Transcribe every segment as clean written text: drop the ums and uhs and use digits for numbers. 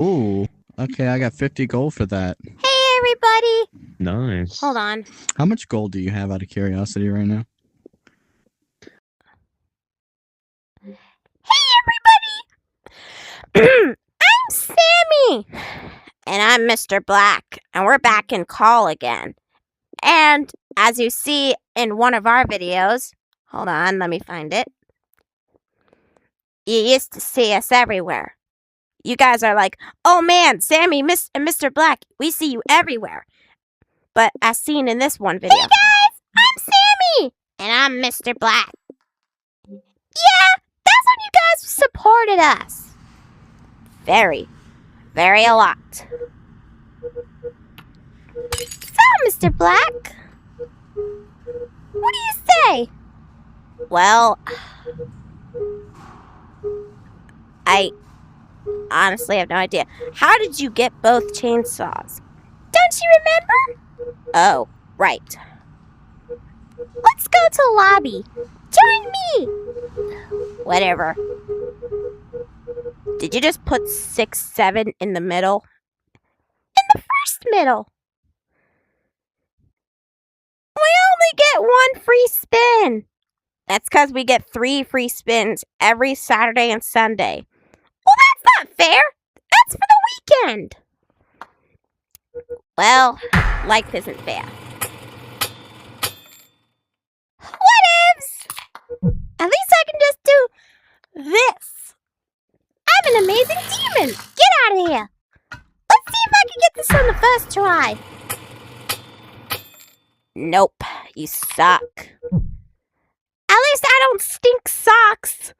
Ooh. Okay, I got 50 gold for that. Hey, everybody! Nice. Hold on. How much gold do you have out of curiosity right now? Hey, everybody! I'm Sammy! And I'm Mr. Black, and we're back in call again. And as you see in one of our videos, hold on, let me find it. You used to see us everywhere. You guys are like, oh man, Sammy and Mr. Black, we see you everywhere. But as seen in this one video. Hey guys, I'm Sammy! And I'm Mr. Black. Yeah, that's when you guys supported us. Very a lot. So, Mr. Black, what do you say? Well, I honestly have no idea. How did you get both chainsaws? Don't you remember? Oh, right. Let's go to the lobby. Join me. Whatever. Did you just put 6, 7 in the middle? In the first middle. We only get 1 free spin. That's because we get 3 free spins every Saturday and Sunday. Well, that's not fair. That's for the weekend. Well, life isn't fair. Whatevs. At least I can just do this. I'm an amazing demon. Get out of here. Let's see if I can get this on the first try. Nope, you suck. At least I don't stink socks.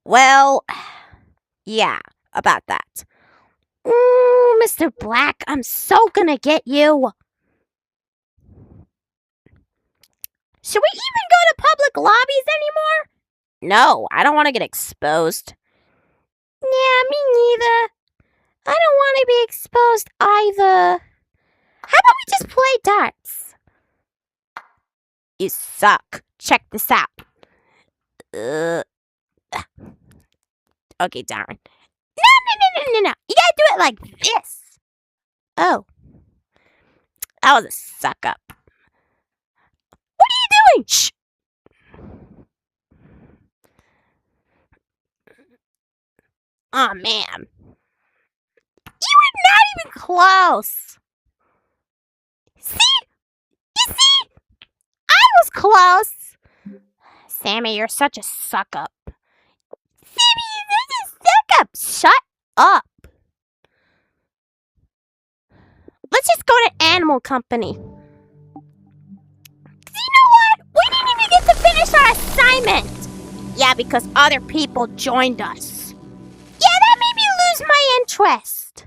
Well, yeah, about that. Ooh, Mr. Black, I'm so gonna get you. Should we even go to public lobbies anymore? No, I don't want to get exposed. Yeah, me neither. I don't want to be exposed either. How about we just play darts? You suck. Check this out. Okay, darn. No. You gotta do it like this. Oh. That was a suck up. What are you doing? Shh. Oh, man. You were not even close. See? You see? I was close. Sammy, you're such a suck up. Sammy, you're such a suck up. Shut up. Let's just go to Animal Company. You know what? We didn't even get to finish our assignment. Yeah, because other people joined us. Yeah, that made me lose my interest.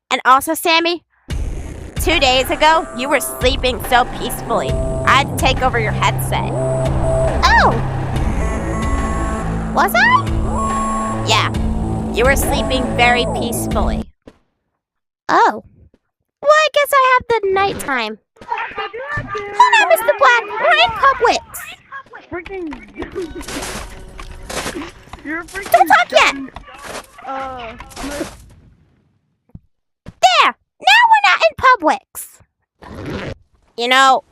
And also, Sammy, 2 days ago, you were sleeping so peacefully. I had to take over your headset. Oh! Was I? Yeah, you were sleeping very peacefully. Oh. Well, I guess I have the nighttime. Hold on, Mr. Black. We're in Publix. You're freaking. Don't talk yet. There. Now we're not in Publix. You know,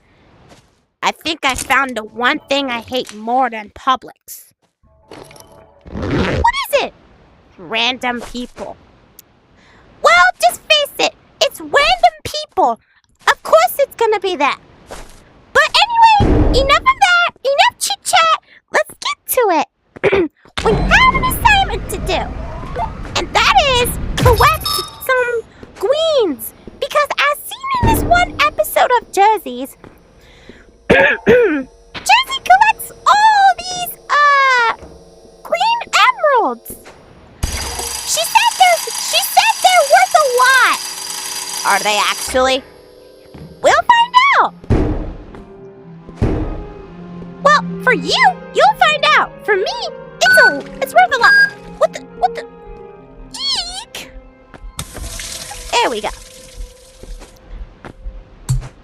I think I found the one thing I hate more than Publix. What is it? Random people. Well, just face it. It's random people. Of course it's gonna be that. But anyway, enough of that. Enough chit-chat. Let's get to it. We have an assignment to do. And that is collect some queens. Because as seen in this one episode of Jersey's, Jersey collects all these, green emeralds. She said they're worth a lot. Are they actually? We'll find out. Well, for you, you'll find out. For me, it's worth a lot. What the? Eek! There we go.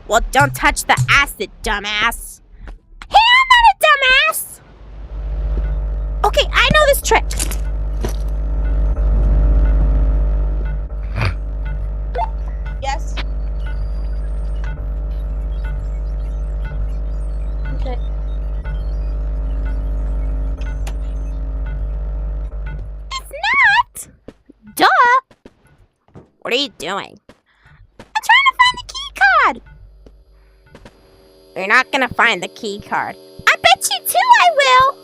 Well, don't touch the acid, dumbass. Hey, I'm not a dumbass. Okay, I know this trick. What are you doing? I'm trying to find the key card. You're not gonna find the key card. I bet you too I will.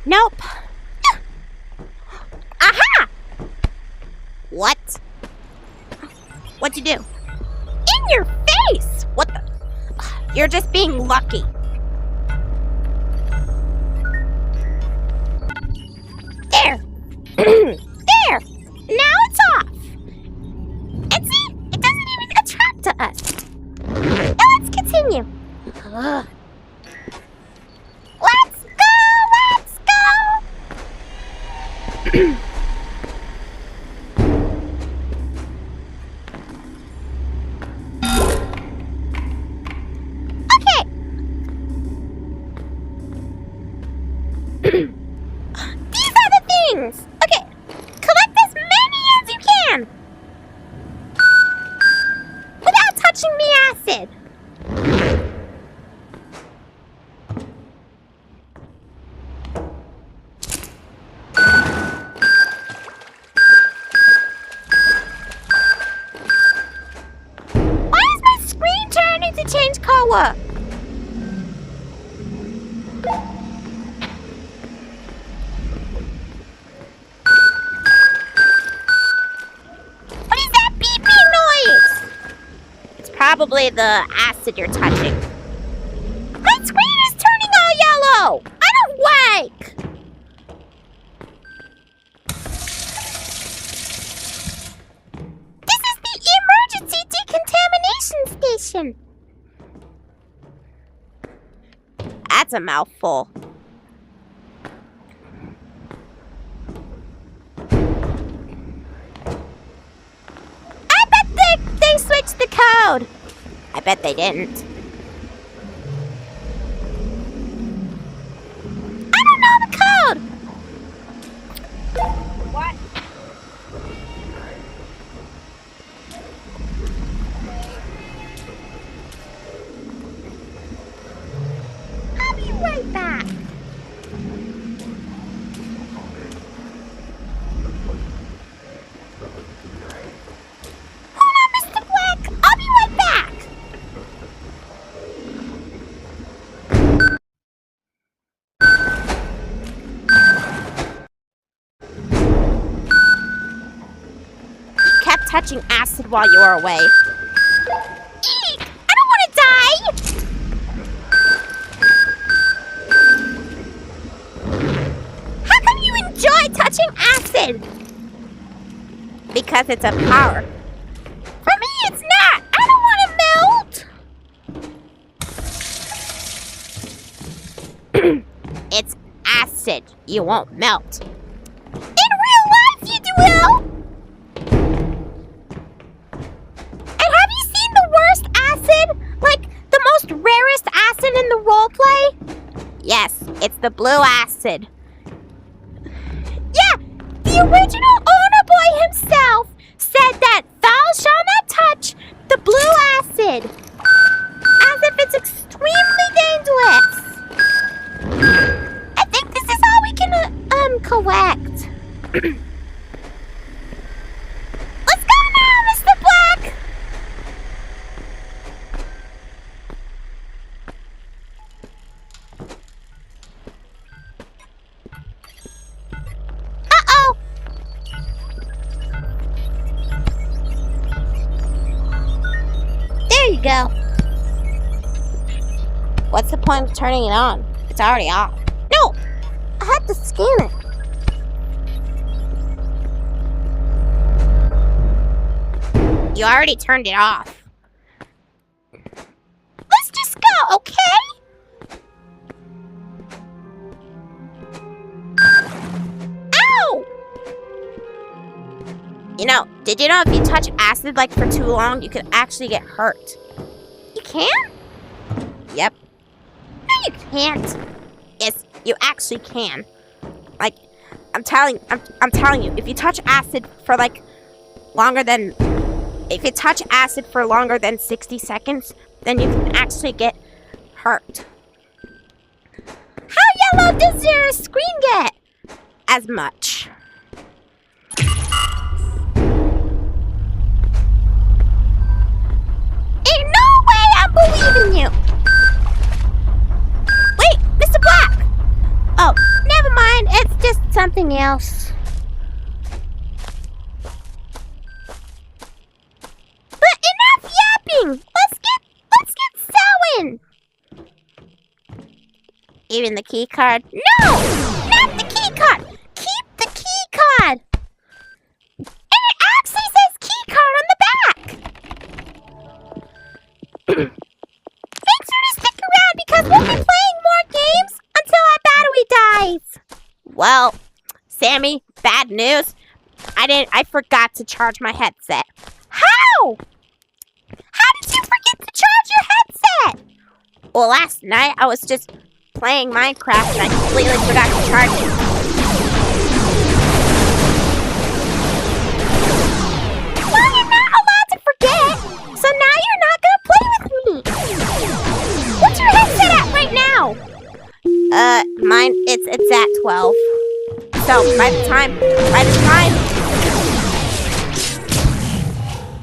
Nope. Aha! What? What'd you do? In your face! What the? You're just being lucky. There! There! Now it's off! And see? It doesn't even attract to us. Now let's continue. Ugh. Let's go! Let's go! Okay. These are the things. Okay. Collect as many as you can. Without touching the acid. To change color. What is that beeping noise? It's probably the acid you're touching. My screen is turning all yellow. I don't like. This is the emergency decontamination station. That's a mouthful. I bet they switched the code. I bet they didn't. I don't know the code. What? I'll be right back. Hold on, Mr. Black. I'll be right back. You kept touching acid while you were away. Eek! I don't want to die! How come you enjoy touching acid? Because it's a power. For me, it's not. I don't want to melt. It's acid. You won't melt. In real life, you will. And have you seen the worst acid? Like the most rarest acid in the roleplay? Yes, it's the blue acid. Yeah, the original owner boy himself said that thou shalt not touch the blue acid. As if it's extremely dangerous. I think this is all we can collect. Let's go now, Mr. Black! Uh-oh! There you go. What's the point of turning it on? It's already off. No! I had to scan it. You already turned it off. Let's just go, okay? Ow! You know, did you know if you touch acid like for too long, you could actually get hurt? You can? Yep. No, you can't. Yes, you actually can. Like, I'm telling you, if you touch acid for like if you touch acid for longer than 60 seconds, then you can actually get hurt. How yellow does your screen get? As much. Ain't no way I'm believing you! Wait, Mr. Black! Oh, never mind, it's just something else. But enough yapping! Let's get sewing! Even the key card? No! Not the key card! Keep the key card! And it actually says key card on the back! Thanks for sticking around because we'll be playing more games until our battery dies! Well, Sammy, bad news. I forgot to charge my headset. How? How did you forget to charge your headset? Well, last night I was just playing Minecraft and I completely forgot to charge it. Well, you're not allowed to forget, so now you're not gonna play with me. What's your headset at right now? Mine, it's at 12. So by the time.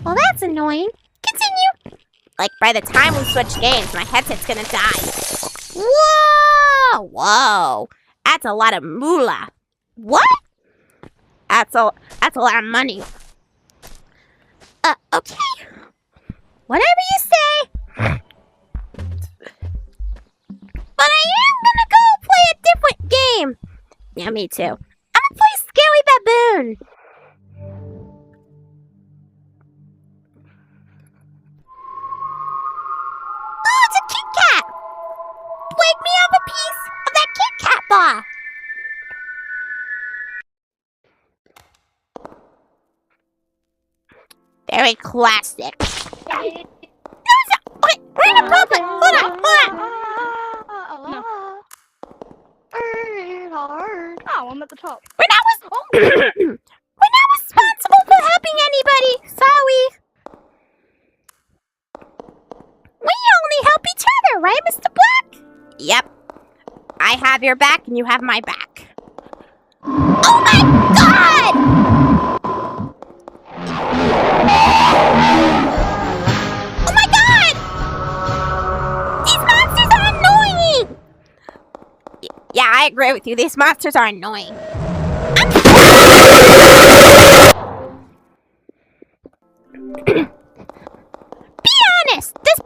Well, that's annoying. Continue. Like by the time we switch games, my headset's gonna die. Whoa! That's a lot of moolah. What? That's a lot of money. Okay. Whatever you say. But I am gonna go play a different game. Yeah, me too. I'm gonna play Scary Baboon. Oh, it's a Kit Kat. Wake me up a piece of that Kit Kat bar. Very classic. Wait, we're in a problem. Hold on. No. Oh, I'm at the top. We're not responsible for helping anybody. Sorry. We only help each other, right, Mr. Black? Yep. I have your back and you have my back. Oh my god! Oh my god! These monsters are annoying! Yeah, I agree with you. These monsters are annoying. Be honest! Is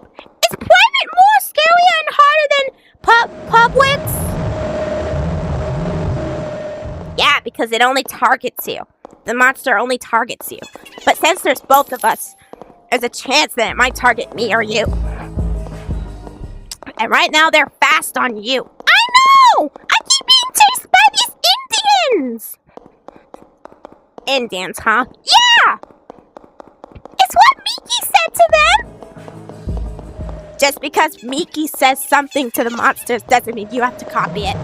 private more scarier and harder than Publix? Yeah, because it only targets you. The monster only targets you. But since there's both of us, there's a chance that it might target me or you. And right now they're fast on you. I know! I keep being chased by these Indians! Indians, huh? Yeah! It's what Miki said to them! Just because Miki says something to the monsters doesn't mean you have to copy it.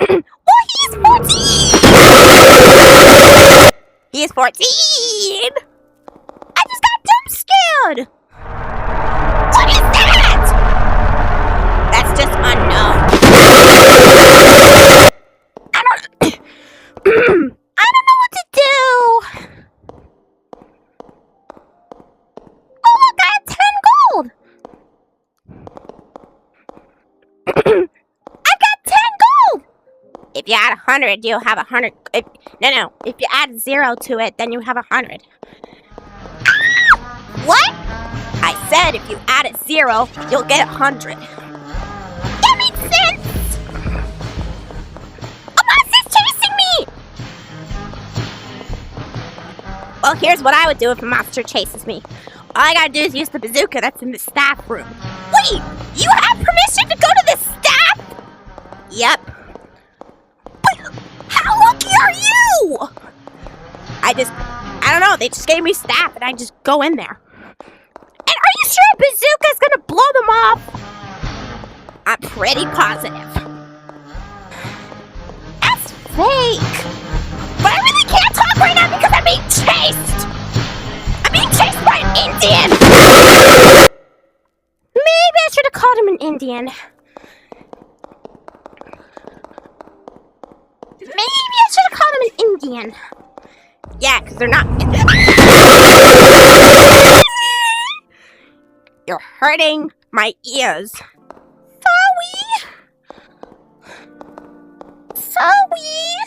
Well, he's 14! He's 14! I just got jump scared! What is that? That's just unknown. I don't know what to do. Oh look, I have 10 gold. I got 10 gold. If you add 100, you'll have 100. No. If you add 0 to it, then you have 100. What? I said if you add a 0, you'll get 100. That makes sense. A monster's chasing me. Well, here's what I would do if a monster chases me. All I gotta do is use the bazooka that's in the staff room. Wait, you have permission to go to the staff? Yep. But how lucky are you? I don't know, they just gave me staff and I just go in there. And are you sure a bazooka's gonna blow them off? I'm pretty positive. That's fake. But I really can't talk right now because I'm being chased. I'm being chased by an Indian. Maybe I should have called him an Indian. Maybe I should have called him an Indian. Yeah, because they're not. You're hurting my ears. Sorry.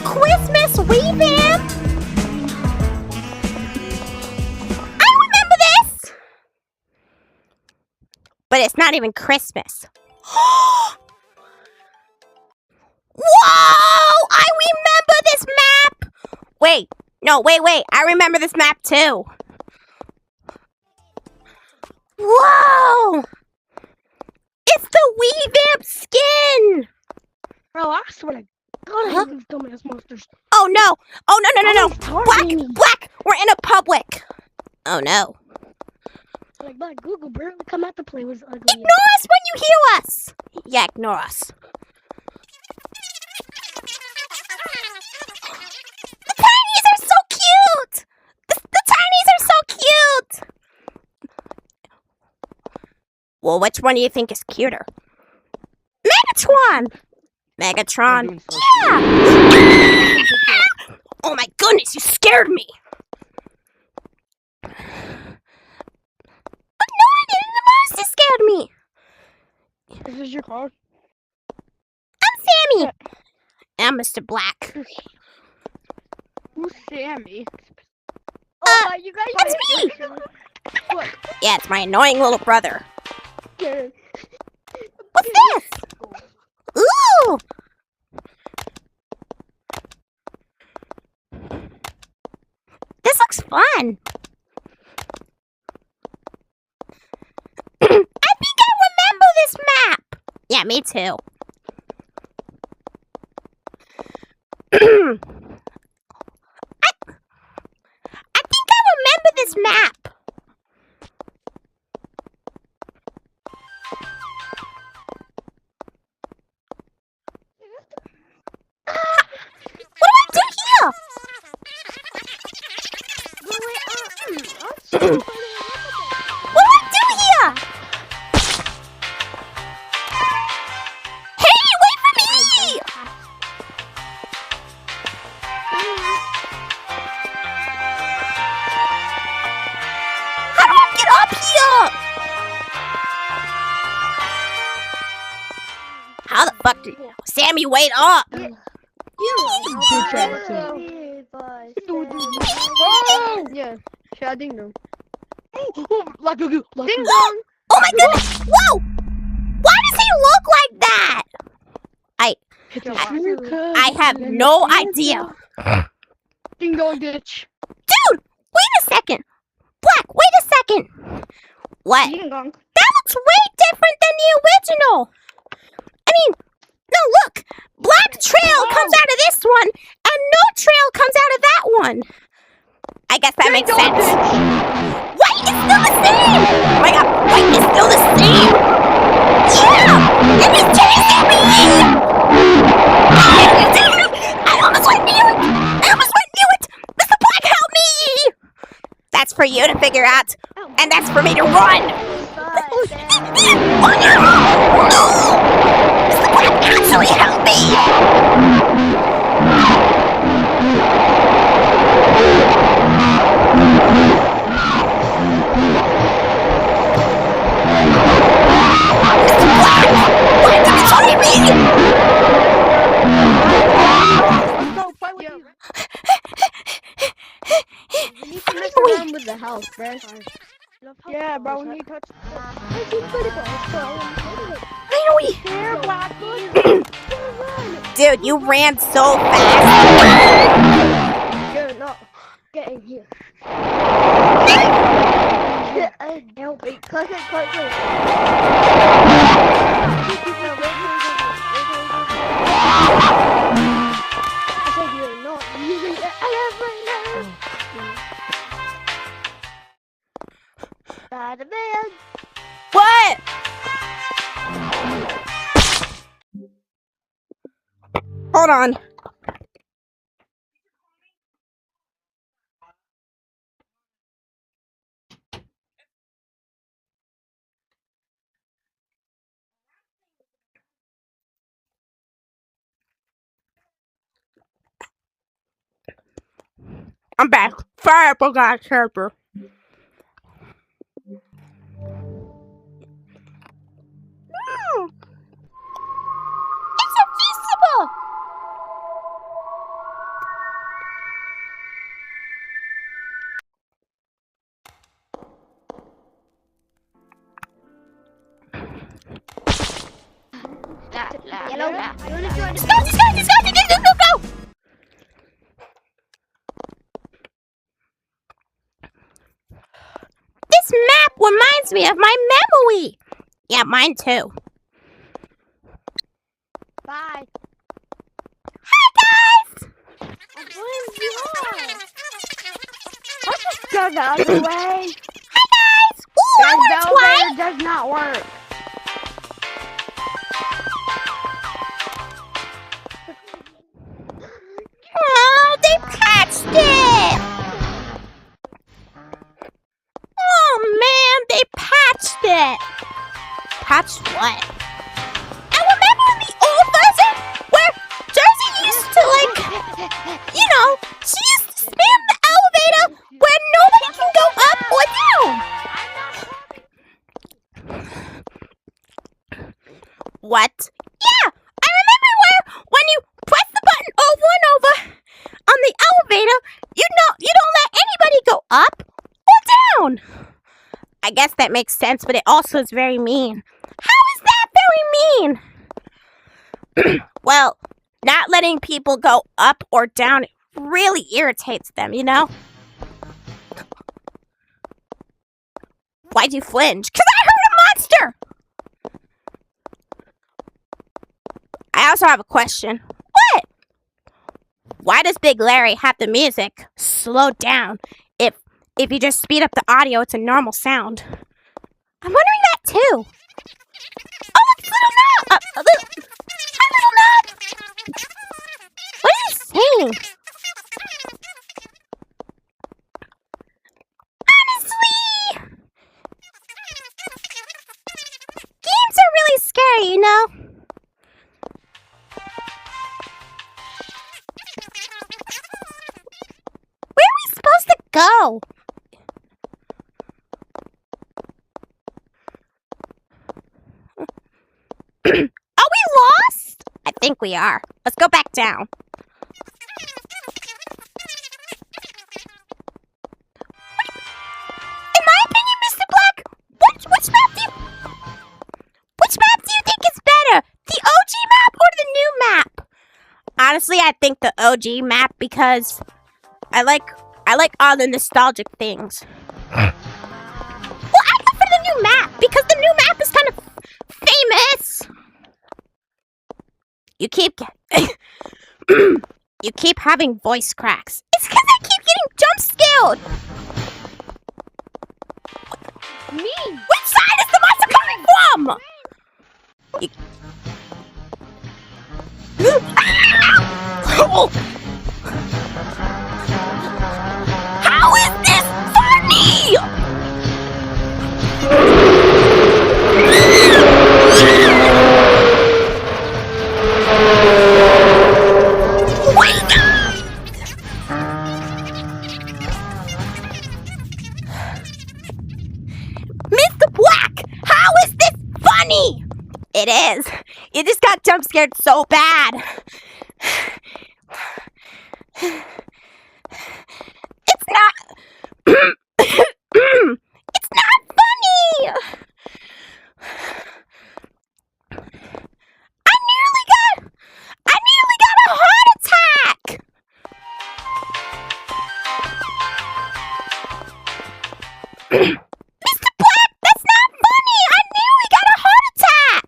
Christmas revamp. I remember this. But it's not even Christmas. Whoa! I remember this map! Wait. I remember this map too. Whoa! It's the revamp skin! Bro, I swear to God, I hate these dumbass monsters. Oh no! Oh no! Targeting me. Black! We're in a public! Oh no. Like, Google barely come out to play with ugly. Ignore us when you hear us! Yeah, ignore us. The tinies are so cute! The tinies are so cute! Well, which one do you think is cuter? Megatron! Yeah! Oh my goodness, you scared me! But no, I didn't. The monster scared me! Is this your car? I'm Sammy! And I'm Mr. Black. Who's Sammy? Oh, you guys. It's me! What? Yeah, it's my annoying little brother. Yeah. What's this? Ooh! This looks fun. I think I remember this map. Yeah, me too. I think I remember this map. What do I do here? What do I do here? Hey, wait for me! How do I get up here? How the fuck did Sammy wait up? Yeah, I ding dong. Like ding dong. Oh my goodness! Whoa! Why does he look like that? I have no idea. Ding dong ditch. Dude, wait a second. Black, wait a second. What? Ding dong. That looks way different than the original. I mean, no, look. Black trail comes out of this one, and no trail comes out of that one. I guess that makes sense. White is still the same. Oh my god, white is still the same. Yeah, and he's chasing me. I almost went near it. Mr. Black, help me. That's for you to figure out, and that's for me to run. Oh no! No! Mr. Black, actually help me! Mr. Black! Why did you try me? We need to mess around with the house, bro. Yeah, bro, we need to touch. Dude, you ran so fast. You're not getting here. Help me. Click it. I said you're not using the elevator. Spider-Man. What? Hold on. I'm back. Sorry, I forgot character. It's invisible! Yellow. You wanna join the Go! This map reminds me of my memory. Yeah, mine too. Bye. Hi, guys! I'm playing VR. Let's just go the other way. Hi, guys! Ooh, I want to The try! elevator does not work. Oh, they patched it! Oh, man, they patched it! Patched what? I remember in the old version where Jersey used to, she used to spam the elevator where nobody can go up or down. What? Yeah, I remember where when you press the button over and over on the elevator, you don't let anybody go up or down. I guess that makes sense, but it also is very mean. How is that very mean? Well, not letting people go up or down really irritates them, you know? Why'd you flinch? 'Cause I heard a monster! I also have a question. What? Why does Big Larry have the music slow down if you just speed up the audio, it's a normal sound? I'm wondering that too. Oh, look, it's Little Nub! Hi, Little Nub! What is he saying? Honestly, games are really scary, you know? Where are we supposed to go? Are we lost? I think we are. Let's go back down. In my opinion, Mr. Black, which map do you think is better? The OG map or the new map? Honestly, I think the OG map because I like all the nostalgic things. Well, I go for the new map because the new map is kind of famous. You keep having voice cracks. It's because I keep getting jump scared. Me. Which side is the monster coming from? How is this funny? Wake up! Mr. Black, how is this funny? It is. You just got jump scared so bad. It's not. It's not funny. I nearly got a heart attack. Mr. Black, that's not funny. I nearly got a heart attack.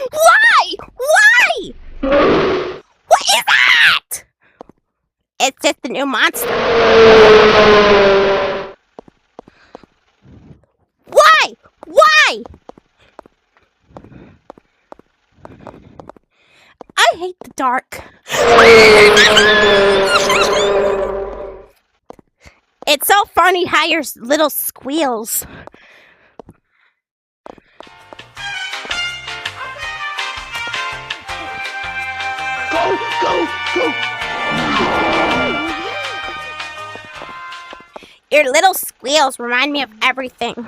Why? Why? What is that? I hate the dark. It's so funny how your little squeals. Go, go, go! Your little squeals remind me of everything.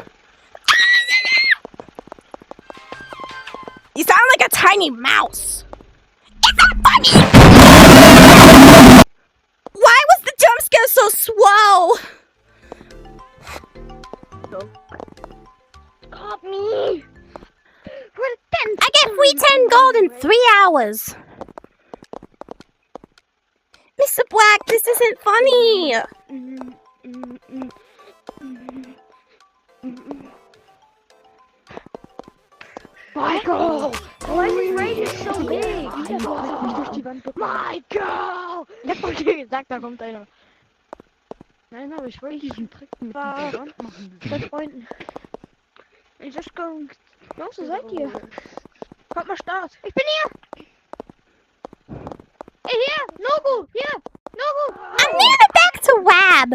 You sound like a tiny mouse. It's not funny! Why was the jump scare so slow? Stop me! I get free 10 gold in 3 hours. Mr. Black, this isn't funny. Michael! Why is his radius so big? Michael! Ich hab doch dir gesagt, da kommt einer. Nein, aber ich wollte diesen Trick mit der Wand machen. Bei Freunden. Ich sag, Jungs, wo seid ihr? Kommt mal Start. Ich bin hier! Hey, hier! Nogu! Hier! Nogu! I'm nearly back to Wab.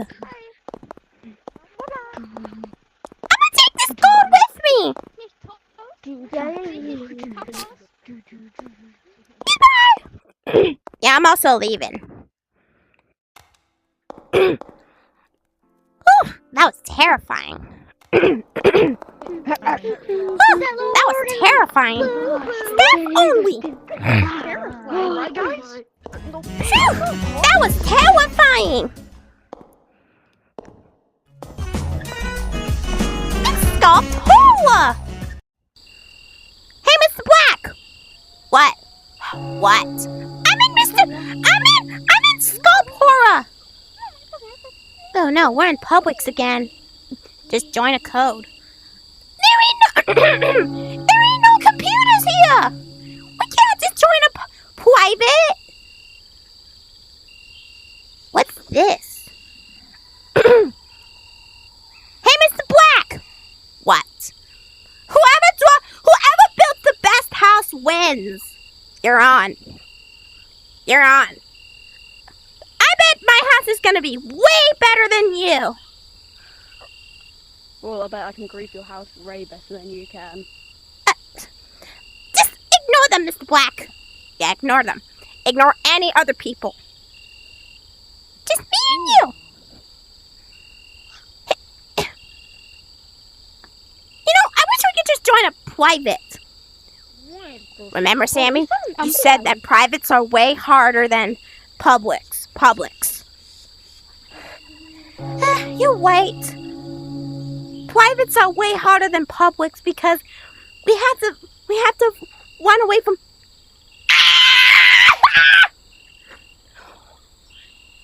I'm gonna take this gold with me. Goodbye. Yeah, I'm also leaving. Whew, that was terrifying. That was terrifying. Staff only. Phew, that was terrifying. It's Sculpt Horror. Hey, Mr. Black. What? What? I'm in Sculpt Horror. Oh no, we're in Publix again. Just join a code. There ain't no computers here. We can't just join a private. What's this? Hey, Mr. Black. What? Whoever built the best house wins. You're on. You're on. I bet my house is gonna be way better than you. Well, I bet I can grief your house way better than you can. Just ignore them, Mr. Black. Yeah, ignore them. Ignore any other people. Just me and you. You know, I wish we could just join a private. Remember, Sammy? You said that privates are way harder than publics. You're right. Privates are way harder than publics because we have to run away from.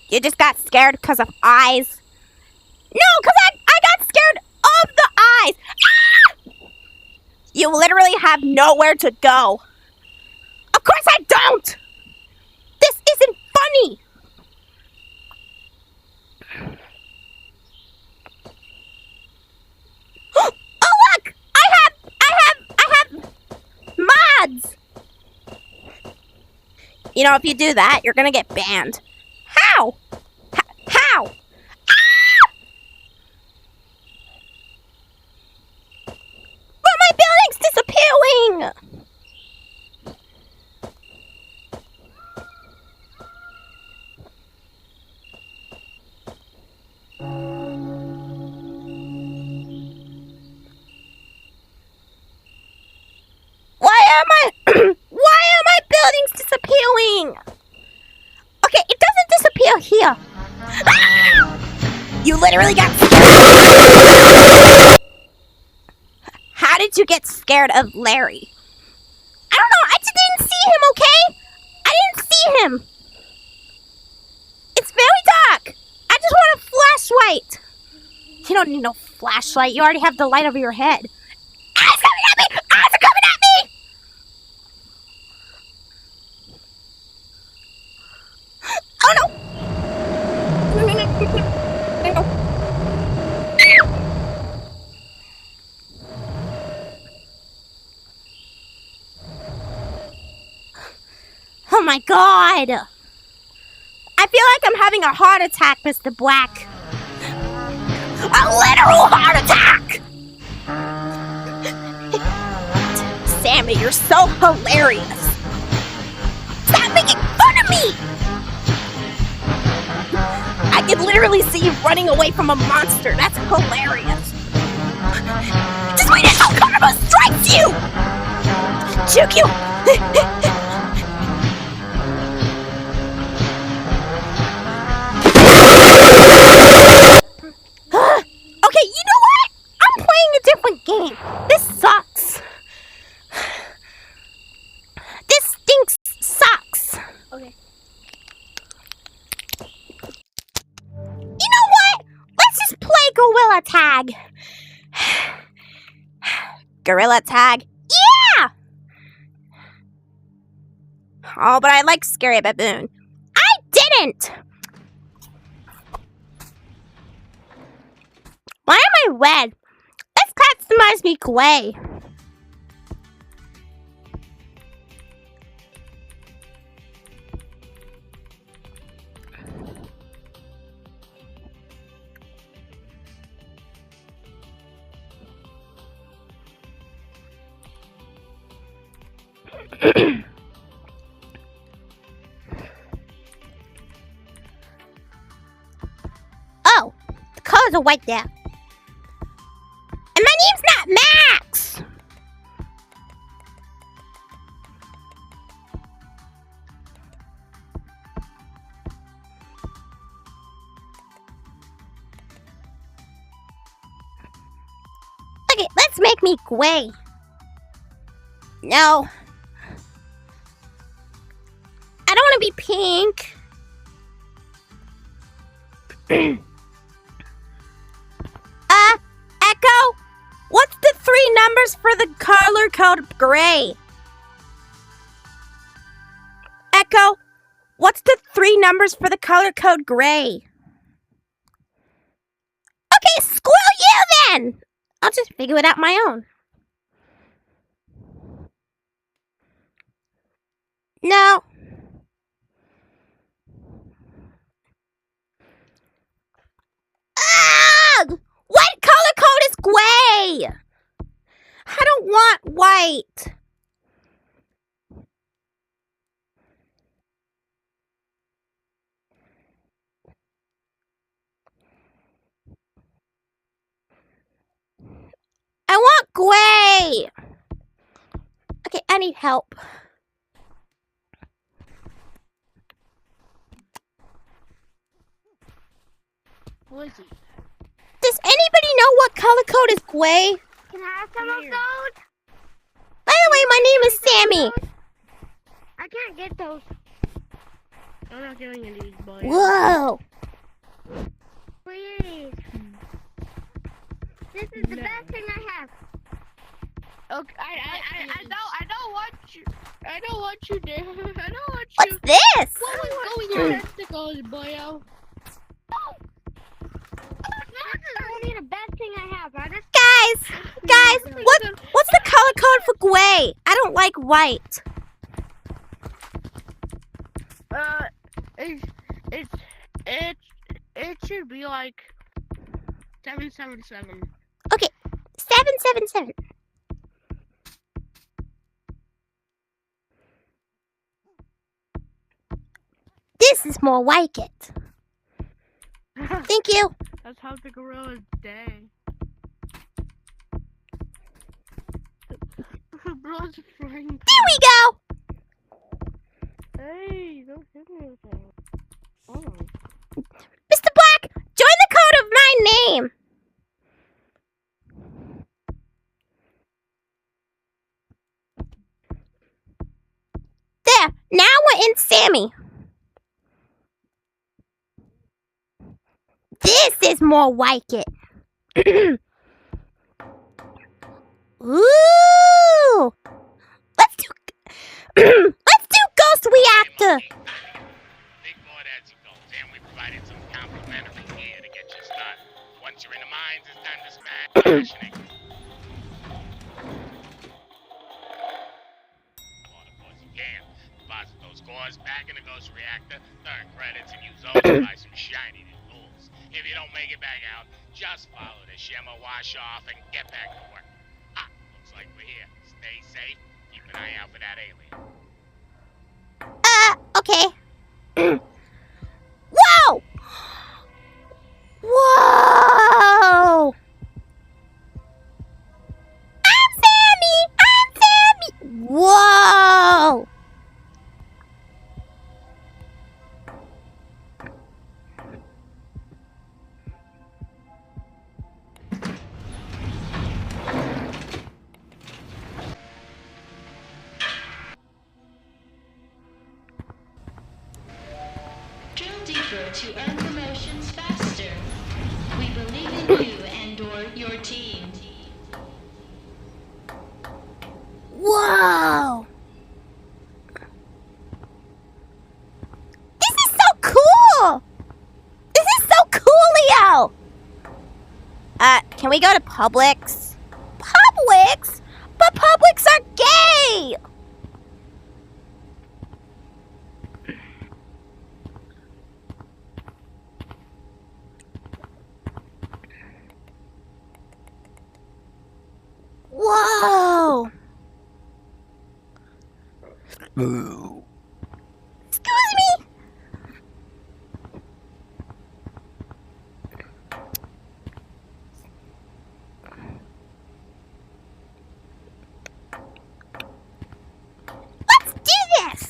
You just got scared because of eyes. No, because I got scared of the eyes. You literally have nowhere to go. Of course I don't. This isn't funny. Oh look! I have mods. You know, if you do that, you're gonna get banned. How? How? But my building's disappearing. Why are my buildings disappearing? Okay, it doesn't disappear here. Ah! You literally got scared. How did you get scared of Larry? I don't know. I just didn't see him, okay? I didn't see him. It's very dark. I just want a flashlight. You don't need no flashlight. You already have the light over your head. Eyes coming at me! Eyes are coming at me! Oh no! Oh my god! I feel like I'm having a heart attack, Mr. Black. A literal heart attack! Sammy, you're so hilarious. Stop making fun of me! I can literally see you running away from a monster. That's hilarious. Just wait until Karma strikes you! Juke you! Okay, you know what? I'm playing a different game. This sucks. This stinks sucks. Okay. You know what? Let's just play Gorilla Tag. Gorilla Tag. Yeah! Oh, but I like Scary Baboon. I didn't! Why am I red? Let's customize me gray. Oh, the colors are white there. And my name's not Max! Okay, let's make me gray. No. I don't want to be pink. Echo? What's the 3 numbers for the color code gray? Echo, what's the 3 numbers for the color code gray? Okay, screw you then! I'll just figure it out my own. No. Ugh! What color code is gray? I don't want white. I want gray. Okay, I need help. What is it? Does anybody know what color code is gray? Can I have some of those? By the way, my name is Sammy. I can't get those. I'm not getting any of these, boys. Whoa. Please. This is the best thing I have. Okay, I know what you did. I know what you. What's this? What was going on? Testicles, boyo. This is only the best thing I have. Guys, what's the color code for gray? I don't like white. It should be like 777. Okay, 777. This is more like it. Thank you. That's how the gorilla's day. Bro's flying. There we go. Hey, don't hit me with that. Oh. Mr. Black, join the code of my name. There, now we're in Sammy. This is more like it. Ooh! Let's do Ghost Reactor. Big board as he goes, and we provided some complimentary gear to get you started. Once you're in the mines, it's time to smash commissioning. Well, of course you can. Deposit those doors, back in the ghost reactor, turn credits, and use those to buy some shiny new tools. If you don't make it back out, just follow the shimmer, wash off, and get back to work. Ah, looks like we're here. Stay safe. Keep an eye out for that alien. Okay. Whoa! Whoa! I'm Sammy! Whoa! Drill deeper to earn promotions faster. We believe in you and/or your team. Whoa! This is so cool! This is so coolio! Can we go to Publix? Publix? But Publix are gay! Whoa! Excuse me? Let's do this!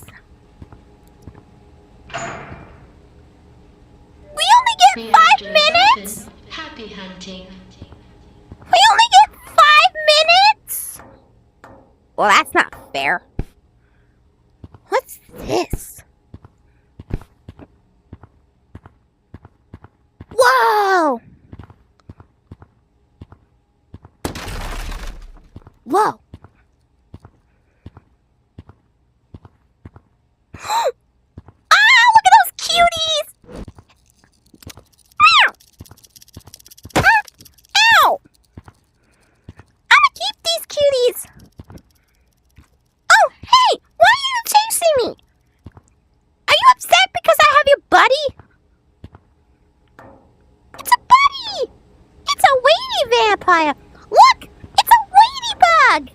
We only get 5 minutes? Happy hunting. We only get 5 minutes? Well, that's not fair. What's this? Whoa! Whoa! Ah, look at those cuties! Ow! Ow! I'ma keep these cuties! Oh, hey! Why are you chasing me? Are you upset because I have your buddy? It's a buddy! It's a weighty vampire! Look! It's a ladybug!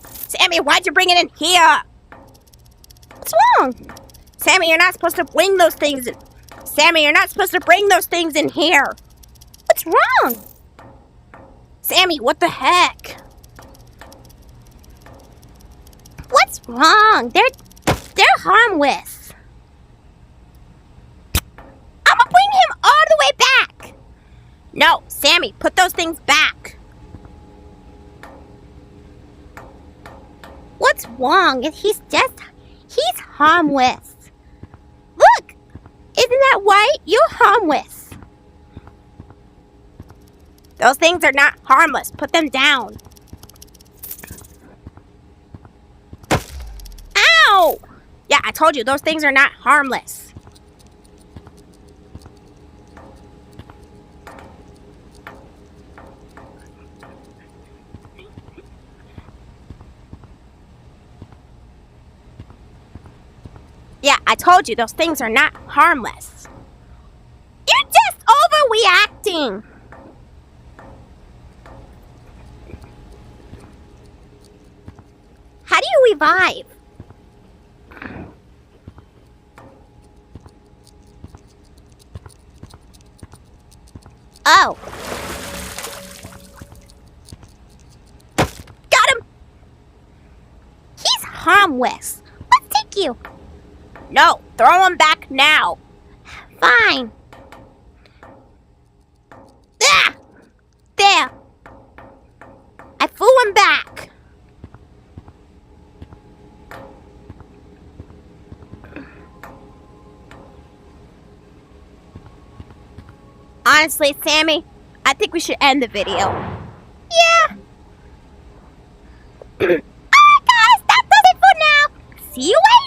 Sammy, why'd you bring it in here? What's wrong? Sammy, you're not supposed to bring those things in. Sammy, you're not supposed to bring those things in here. What's wrong? Sammy, what the heck? What's wrong? They're harmless. I'ma bring him all the way back. No, Sammy, put those things back. What's wrong? He's harmless. Look, isn't that white? You're harmless. Those things are not harmless. Put them down. Ow! Yeah, I told you, those things are not harmless. Yeah, I told you, those things are not harmless. You're just overreacting. How do you revive? Oh. Got him! He's harmless. Let's take you. No, throw him back now. Fine. Ah! There. I flew him back. Honestly, Sammy, I think we should end the video. Yeah. Alright guys, that does it for now. See you later.